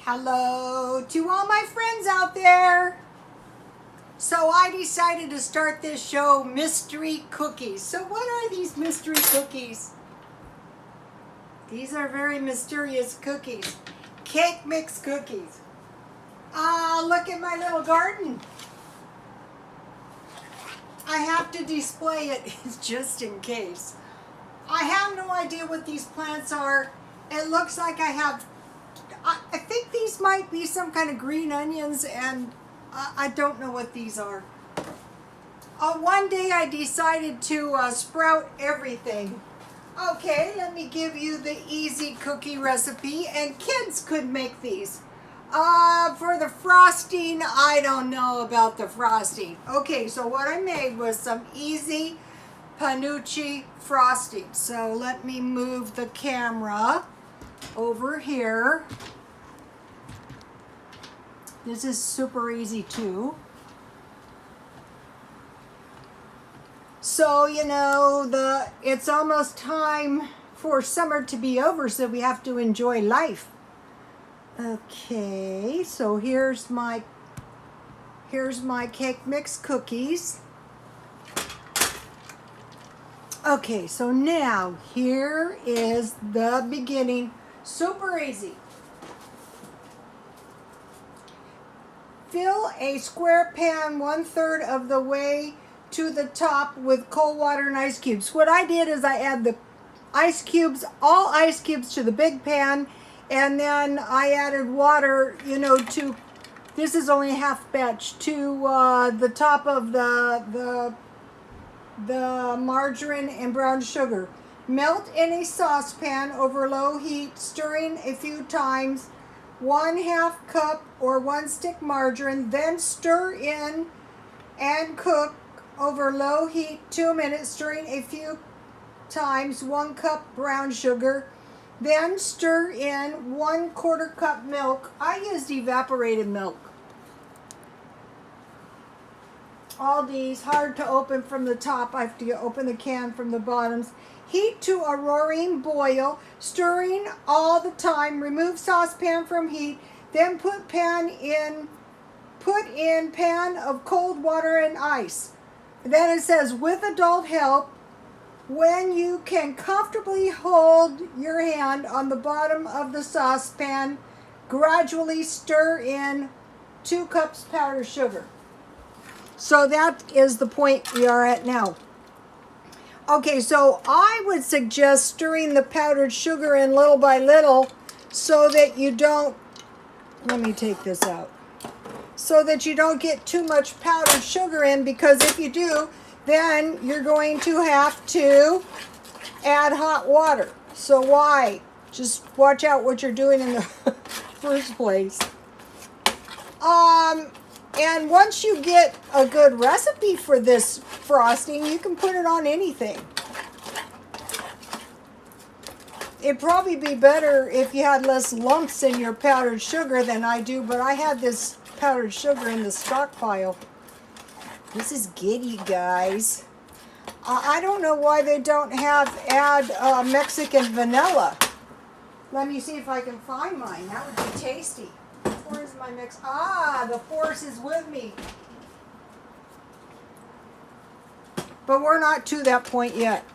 Hello to all my friends out there. So I decided to start this show, Mystery Cookies. So what are these mystery cookies? These are very mysterious cookies. Cake mix cookies. Look at my little garden. I have to display it just in case. I have no idea what these plants are. It looks like I think these might be some kind of green onions, and I don't know what these are. One day I decided to sprout everything. Okay, let me give you the easy cookie recipe, and kids could make these. For the frosting, I don't know about the frosting. Okay, so what I made was some easy Penuche frosting. So let me move the camera over here. This is super easy too. So, you know, it's almost time for summer to be over, so we have to enjoy life. Okay, so here's my cake mix cookies. Okay, so now here is the beginning. Super easy. Fill a square pan 1/3 of the way to the top with cold water and ice cubes. What I did is I add the ice cubes, all ice cubes, to the big pan, and then I added water, you know, to, this is only a half batch, to the top of the margarine and brown sugar. Melt in a saucepan over low heat, stirring a few times. 1/2 cup or 1 stick margarine, then stir in and cook over low heat 2 minutes, stirring a few times. 1 cup brown sugar, then stir in 1/4 cup milk. I used evaporated milk. All these hard to open from the top. I have to open the can from the bottoms. Heat to a roaring boil, stirring all the time. Remove saucepan from heat. Then put in pan of cold water and ice. Then it says, with adult help, when you can comfortably hold your hand on the bottom of the saucepan, gradually stir in 2 cups powdered sugar. So that is the point we are at now. Okay, so I would suggest stirring the powdered sugar in little by little so that you don't, let me take this out, so that you don't get too much powdered sugar in, because if you do, then you're going to have to add hot water. So why? Just watch out what you're doing in the first place. And once you get a good recipe for this frosting, you can put it on anything. It'd probably be better if you had less lumps in your powdered sugar than I do, but I had this powdered sugar in the stockpile. This is giddy, guys. I don't know why they don't add Mexican vanilla. Let me see if I can find mine. That would be tasty. Where's my mix? The force is with me. But we're not to that point yet.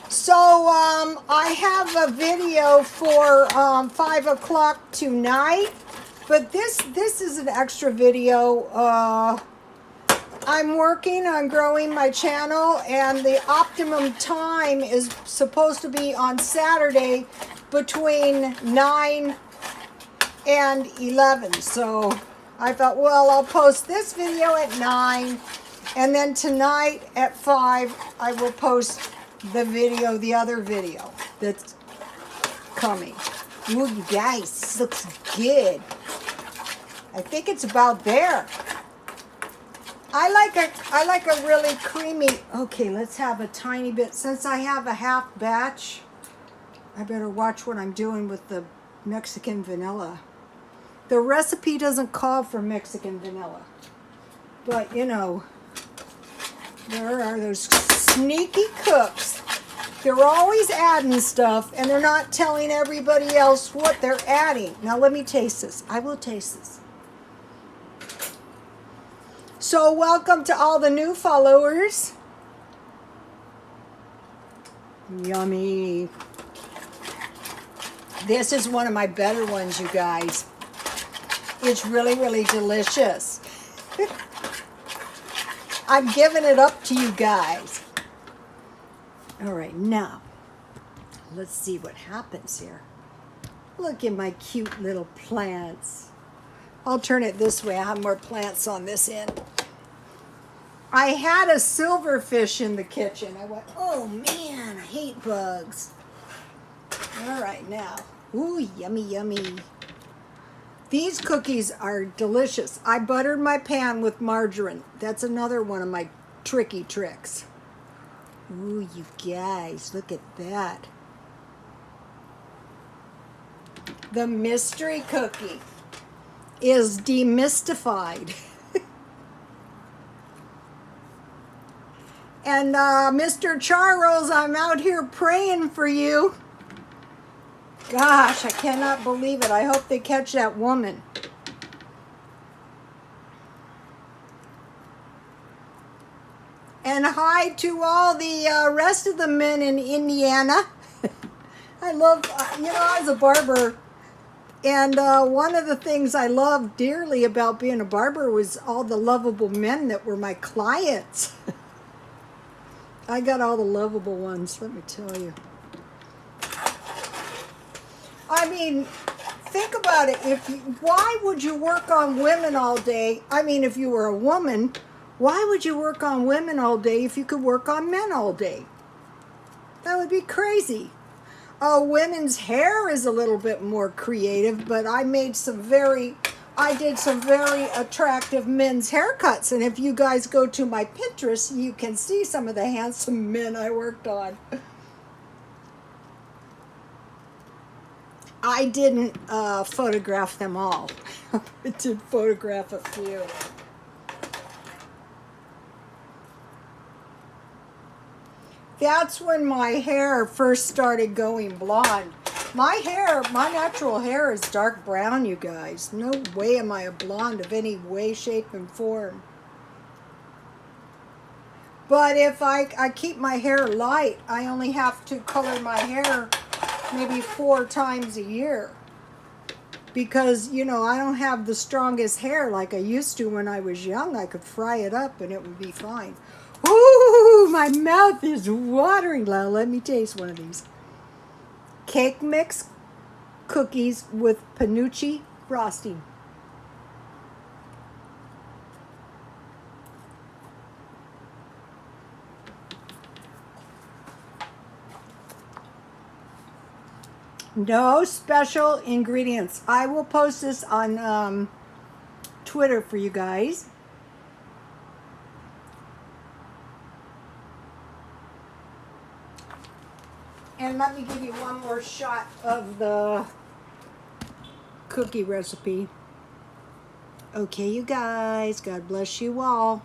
So I have a video for 5 o'clock tonight, but this is an extra video. I'm working on growing my channel, and the optimum time is supposed to be on Saturday between 9 and 11. So I thought, well, I'll post this video at 9, and then tonight at 5 I will post the other video that's coming. Ooh, you guys, this looks good. I think it's about there. I like a really creamy. Okay, let's have a tiny bit. Since I have a half batch, I better watch what I'm doing with the Mexican vanilla. The recipe doesn't call for Mexican vanilla, but you know, there are those sneaky cooks They're always adding stuff, and they're not telling everybody else what they're adding. Now let me taste this. I will taste this. So welcome to all the new followers. Yummy. This is one of my better ones, you guys. It's really, really delicious. I'm giving it up to you guys. All right, now, let's see what happens here. Look at my cute little plants. I'll turn it this way. I have more plants on this end. I had a silverfish in the kitchen. I went, oh man, I hate bugs. All right, now. Ooh, yummy, yummy. These cookies are delicious. I buttered my pan with margarine. That's another one of my tricky tricks. Ooh, you guys, look at that. The mystery cookie is demystified. And Mr. Charles, I'm out here praying for you. Gosh, I cannot believe it. I hope they catch that woman. And hi to all the rest of the men in Indiana. I love, I was a barber. And one of the things I loved dearly about being a barber was all the lovable men that were my clients. I got all the lovable ones, let me tell you. I mean, think about it. Why would you work on women all day? I mean, if you were a woman, why would you work on women all day if you could work on men all day? That would be crazy. Women's hair is a little bit more creative, but I did some very attractive men's haircuts. And if you guys go to my Pinterest, you can see some of the handsome men I worked on. I didn't photograph them all. I did photograph a few. That's when my hair first started going blonde. My natural hair is dark brown, you guys. No way am I a blonde of any way, shape, and form. But if I keep my hair light, I only have to color my hair maybe 4 times a year. Because, I don't have the strongest hair like I used to when I was young. I could fry it up and it would be fine. Ooh, my mouth is watering. Now, let me taste one of these. Cake mix cookies with Penuche frosting. No special ingredients. I will post this on Twitter for you guys. And let me give you one more shot of the cookie recipe. Okay, you guys, God bless you all.